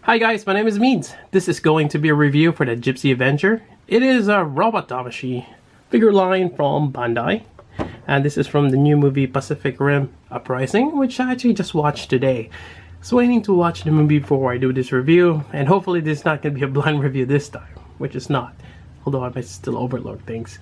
Hi guys, my name is Means. This is going to be a review for the Gipsy Avenger. It is a robot Damashii figure line from Bandai. And this is from the new movie Pacific Rim Uprising, which I actually just watched today. I was waiting to watch the movie before I do this review, and hopefully this is not going to be a blind review this time, which is not. Although I might still overlook things.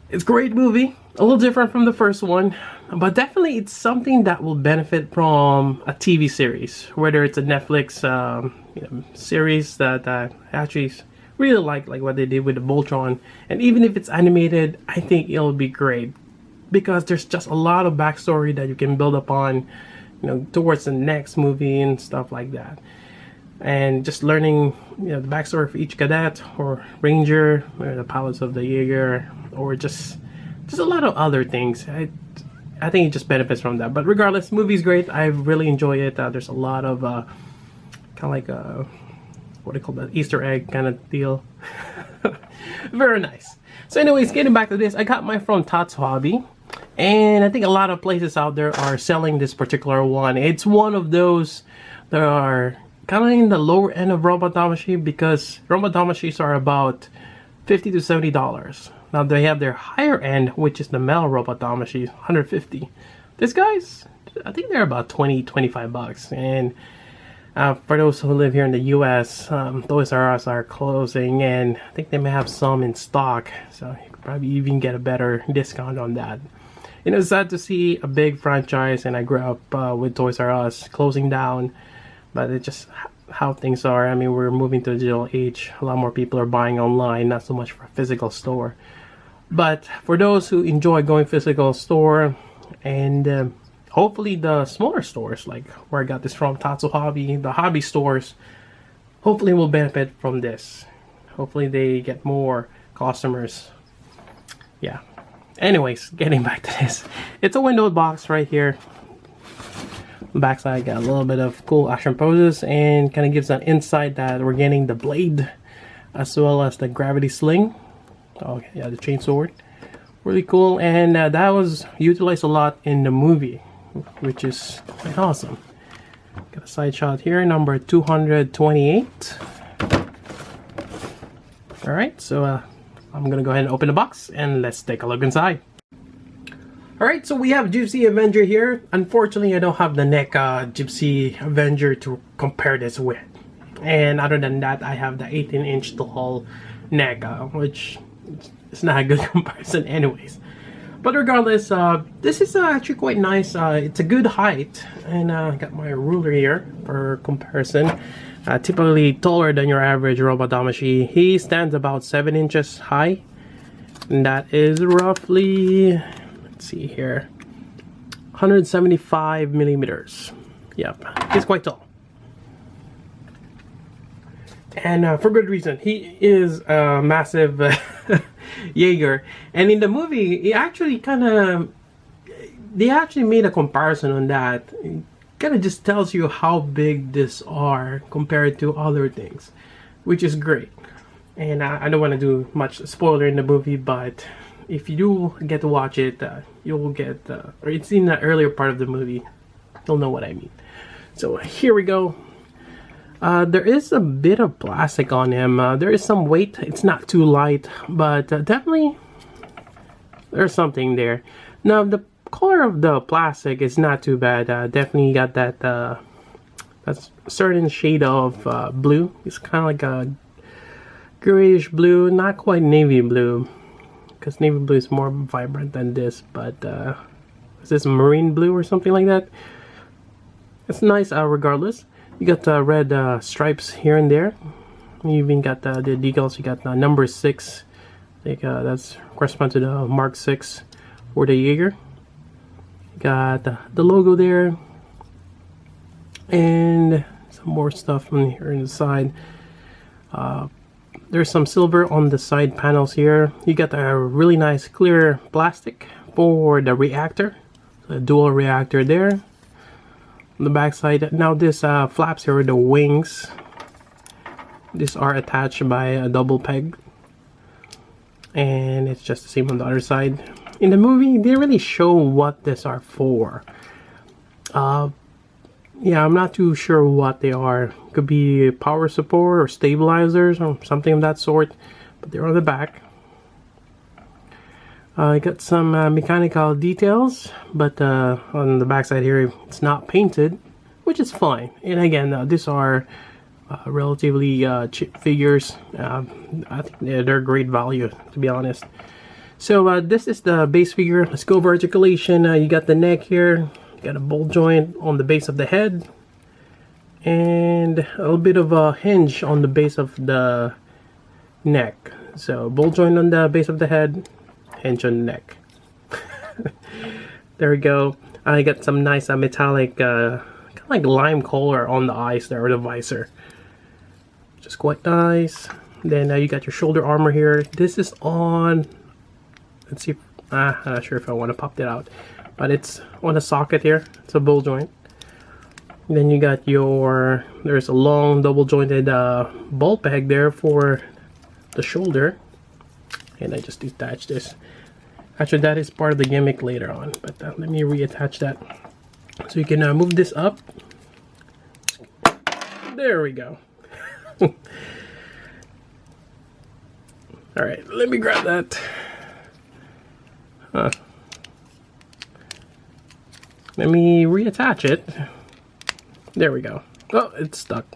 It's a great movie, a little different from the first one, but definitely it's something that will benefit from a TV series, whether it's a Netflix series that I actually really like what they did with the Voltron, and even if it's animated, I think it'll be great because there's just a lot of backstory that you can build upon, towards the next movie and stuff like that. And just learning, the backstory for each cadet or ranger, or the pilots of the Jaeger, or just a lot of other things. I think it just benefits from that. But regardless, movie's great. I really enjoy it. There's a lot of kind of like what do you call that, Easter egg kind of deal. Very nice. So anyways, getting back to this, I got mine from Tatsu Hobby, and I think a lot of places out there are selling this particular one. It's one of those that are kind of in the lower end of robot Damashii, because robot Damashis are about $50 to $70. Now they have their higher end, which is the metal robot Damashii, $150. This guy's, I think they're about $20-25. And for those who live here in the US, Toys R Us are closing, and I think they may have some in stock, so you could probably even get a better discount on that. It's sad to see a big franchise, and I grew up with Toys R Us closing down, but it's just how things are. I mean, we're moving to a digital age. A lot more people are buying online, not so much for a physical store. But for those who enjoy going physical store, and hopefully the smaller stores, like where I got this from, Tatsu Hobby, the hobby stores, hopefully will benefit from this. Hopefully they get more customers. Yeah. Anyways, getting back to this. It's a windowed box right here. Backside got a little bit of cool action poses, and kind of gives an insight that we're getting the blade as well as the gravity sling. Okay, yeah, the chainsword, really cool, and that was utilized a lot in the movie, which is quite awesome. Got a side shot here, number 228. All right, so I'm gonna go ahead and open the box and let's take a look inside. Alright, so we have Gipsy Avenger here. Unfortunately, I don't have the neck Gipsy Avenger to compare this with. And other than that, I have the 18-inch tall neck, which is not a good comparison anyways. But regardless, this is actually quite nice. It's a good height. And I got my ruler here for comparison. Typically taller than your average robot Damashii. He stands about 7 inches high. And that is roughly, see here, 175 millimeters. Yep, he's quite tall, and for good reason. He is a massive Jaeger, and in the movie he actually they actually made a comparison on that. It kind of just tells you how big this are compared to other things, which is great. And I don't want to do much spoiler in the movie, but if you do get to watch it, you'll get, or it's in the earlier part of the movie, you'll know what I mean. So here we go. There is a bit of plastic on him. There is some weight. It's not too light, but definitely there's something there. Now the color of the plastic is not too bad. Definitely got that certain shade of blue. It's kind of like a grayish blue, not quite navy blue, because navy blue is more vibrant than this, but is this marine blue or something like that? It's nice regardless. You got red stripes here and there. You even got the decals. You got number 6. I think that's correspond to the Mark 6 or the Jaeger. You got the logo there, and some more stuff from here on the side. There's some silver on the side panels here. You got a really nice clear plastic for the reactor, the dual reactor there. On the back side, now this flaps here, the wings, these are attached by a double peg, and it's just the same on the other side. In the movie, they really show what these are for. Yeah, I'm not too sure what they are. Could be power support or stabilizers or something of that sort, but they're on the back. I got some mechanical details, but on the back side here it's not painted, which is fine. And again, these are relatively cheap figures. I think they're great value, to be honest. So this is the base figure. Let's go over articulation. You got the neck here. Got a ball joint on the base of the head, and a little bit of a hinge on the base of the neck. So ball joint on the base of the head, hinge on the neck. There we go. I got some nice metallic, kind of like lime color on the eyes there, or the visor. Just quite nice. Then you got your shoulder armor here. This is on. Let's see. I'm not sure if I want to pop that out. But it's on a socket here. It's a ball joint. Then you got your, there's a long double jointed ball peg there for the shoulder. And I just detached this. Actually, that is part of the gimmick later on. But let me reattach that. So you can move this up. There we go. Alright, let me grab that. Let me reattach it. There we go. Oh, it's stuck.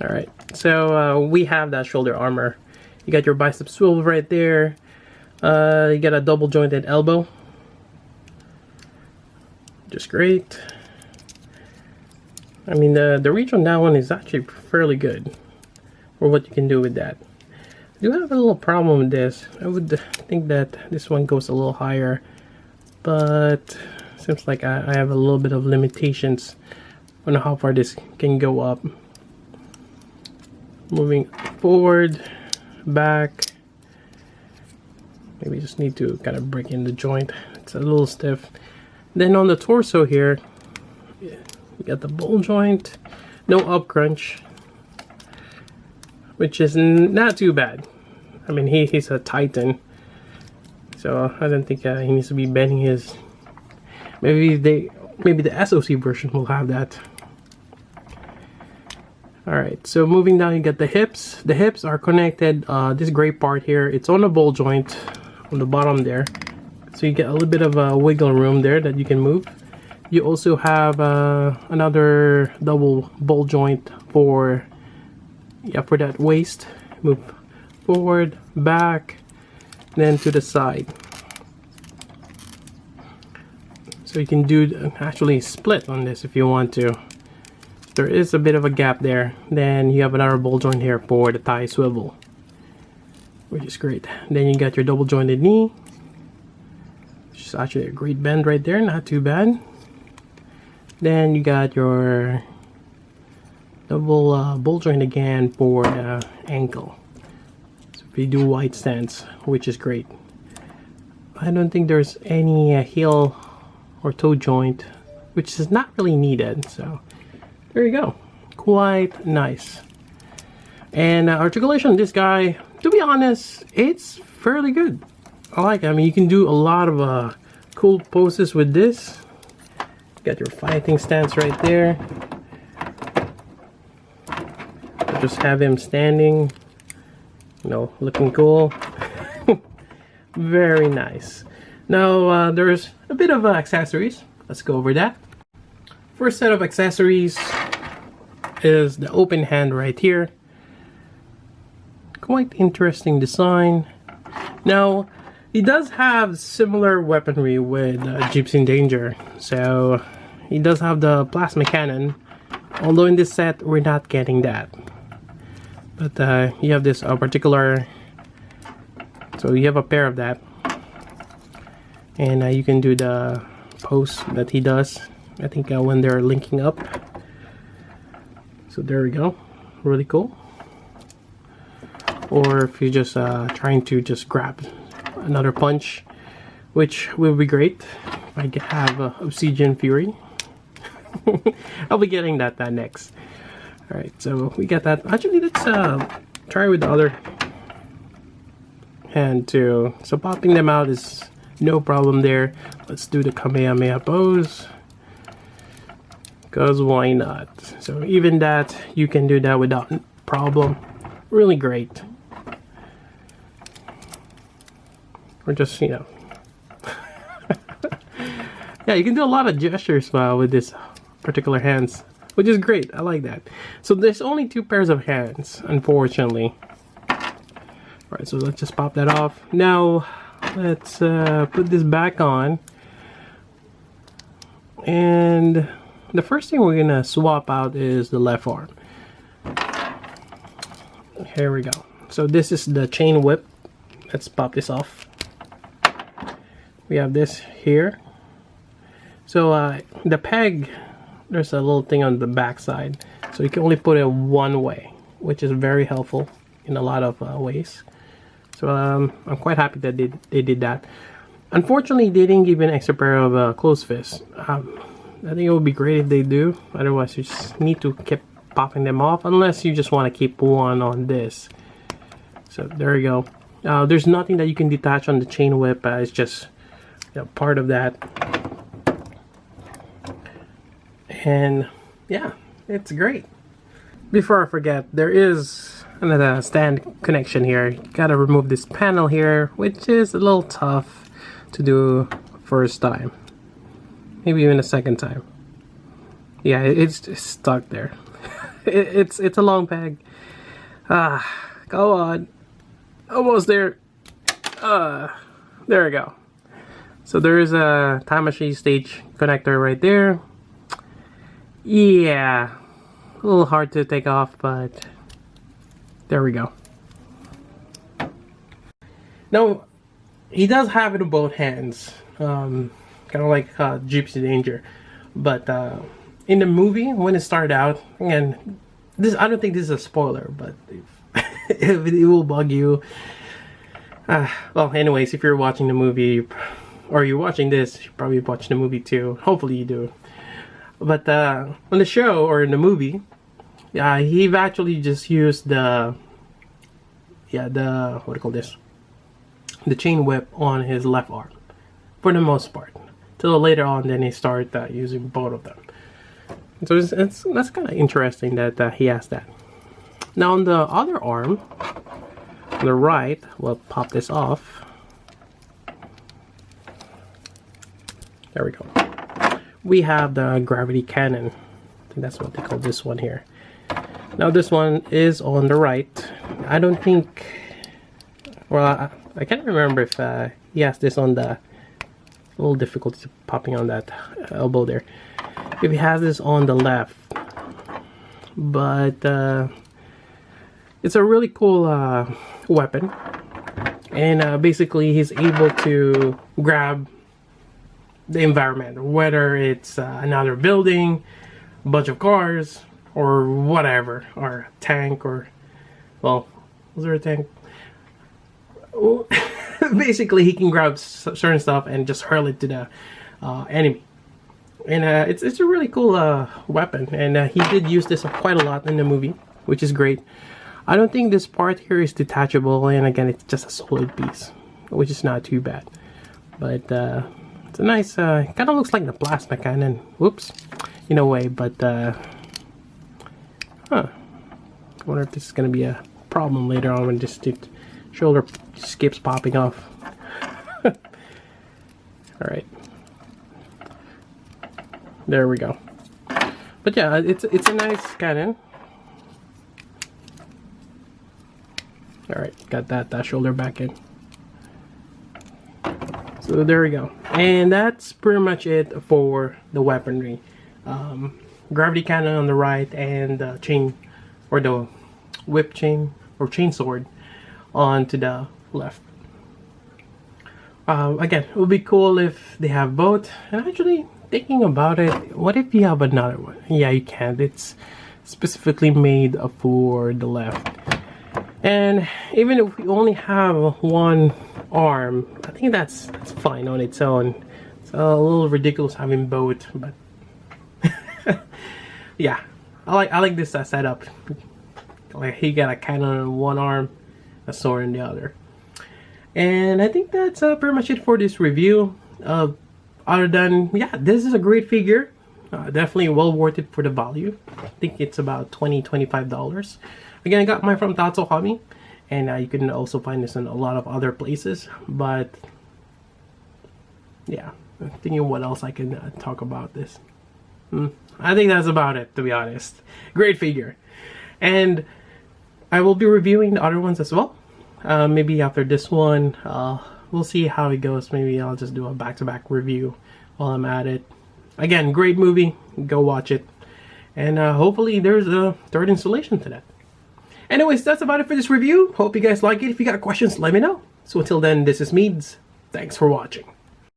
Alright, so we have that shoulder armor. You got your bicep swivel right there. You got a double jointed elbow. Just great. I mean, the reach on that one is actually fairly good for what you can do with that. I do have a little problem with this. I would think that this one goes a little higher, but seems like I have a little bit of limitations on how far this can go up. Moving forward, back. Maybe just need to kind of break in the joint. It's a little stiff. Then on the torso here, you got the ball joint, no up crunch, which is not too bad. I mean, he's a titan, so I don't think he needs to be bending his. Maybe the SOC version will have that. Alright, so moving down, you got the hips. The hips are connected. This gray part here, it's on a ball joint on the bottom there. So you get a little bit of a wiggle room there that you can move. You also have another double ball joint for that waist. Move forward, back, then to the side. So you can do actually split on this if you want to. There is a bit of a gap there. Then you have another ball joint here for the thigh swivel, which is great. Then you got your double jointed knee, which is actually a great bend right there, not too bad. Then you got your double ball joint again for the ankle. So if you do wide stance, which is great. I don't think there's any heel or toe joint, which is not really needed. So there you go, quite nice. And articulation on this guy, to be honest, it's fairly good. I like it. I mean, you can do a lot of cool poses with this. Got your fighting stance right there. Just have him standing, you know, looking cool. Very nice. Now there's a bit of accessories. Let's go over that. First set of accessories is the open hand right here. Quite interesting design. Now he does have similar weaponry with Gipsy in Danger. So he does have the plasma cannon, although in this set we're not getting that. But you have this particular, so you have a pair of that, and you can do the pose that he does, I think when they're linking up. So there we go, really cool. Or if you're just trying to just grab another punch, which will be great. I have Obsidian Fury. I'll be getting that next. Alright, so we got that. Actually, let's try with the other hand too. So popping them out is no problem there. Let's do the Kamehameha pose. because why not? So even that, you can do that without problem. Really great. Or just, you know. Yeah, you can do a lot of gestures with this particular hands, which is great. I like that. So there's only 2 pairs of hands, unfortunately. Alright, so let's just pop that off. Now, let's put this back on. And the first thing we're gonna swap out is the left arm. Here we go. So this is the chain whip. Let's pop this off. We have this here. So the peg, there's a little thing on the back side. So you can only put it one way, which is very helpful in a lot of ways. So I'm quite happy that they did that. Unfortunately, they didn't give an extra pair of closed fists. I think it would be great if they do. Otherwise, you just need to keep popping them off, unless you just want to keep one on this. So there you go. There's nothing that you can detach on the chain whip. It's just, you know, part of that. And yeah, it's great. Before I forget, there is another stand connection here. You gotta remove this panel here, which is a little tough to do first time, maybe even a second time. Yeah, it's just stuck there. it's a long peg. Go on, almost there. There we go. So there is a Damashii stage connector right there. Yeah, a little hard to take off, but there we go. Now, he does have it in both hands, kind of like Gipsy Danger. But in the movie, when it started out, and this, I don't think this is a spoiler, but if it will bug you. Well, anyways, if you're watching the movie, or you're watching this, you probably watch the movie too. Hopefully you do. But on the show, or in the movie, he actually just used the what do you call this? The chain whip on his left arm, for the most part. Till later on, then he started using both of them. So that's kind of interesting that he has that. Now on the other arm, on the right, we'll pop this off. There we go. We have the gravity cannon. I think that's what they call this one here. Now this one is on the right. I don't think, well, I can't remember if he has this on the, a little difficulty popping on that elbow there, if he has this on the left. But it's a really cool weapon, and basically he's able to grab the environment, whether it's another building, a bunch of cars, or whatever, or a tank, or, well, was there a tank? Basically, he can grab certain stuff and just hurl it to the enemy. And it's a really cool weapon, and he did use this quite a lot in the movie, which is great. I don't think this part here is detachable, and again, it's just a solid piece, which is not too bad. But it's a nice, kind of looks like the plasma cannon, whoops, in a way, but I wonder if this is going to be a problem later on when just the shoulder just keeps popping off. Alright. There we go. But yeah, it's a nice cannon. Alright, got that shoulder back in. So there we go. And that's pretty much it for the weaponry. Gravity cannon on the right, and the chain, or the whip chain, or chain sword onto the left. Again, it would be cool if they have both. And actually, thinking about it, what if you have another one? Yeah, you can. It's specifically made for the left. And even if we only have one arm, I think that's fine on its own. It's a little ridiculous having both, but yeah, I like this setup. Like, he got a cannon on one arm, a sword in the other. And I think that's pretty much it for this review. Other than, yeah, this is a great figure. Definitely well worth it for the value. I think it's about $25. Again, I got mine from Tatsu Hobby, and you can also find this in a lot of other places. But yeah, I'm thinking what else I can talk about this. I think that's about it, to be honest. Great figure. And I will be reviewing the other ones as well. Maybe after this one, we'll see how it goes. Maybe I'll just do a back-to-back review while I'm at it. Again, great movie. Go watch it. And hopefully there's a third installation to that. Anyways, that's about it for this review. Hope you guys like it. If you got questions, let me know. So until then, this is Meads. Thanks for watching.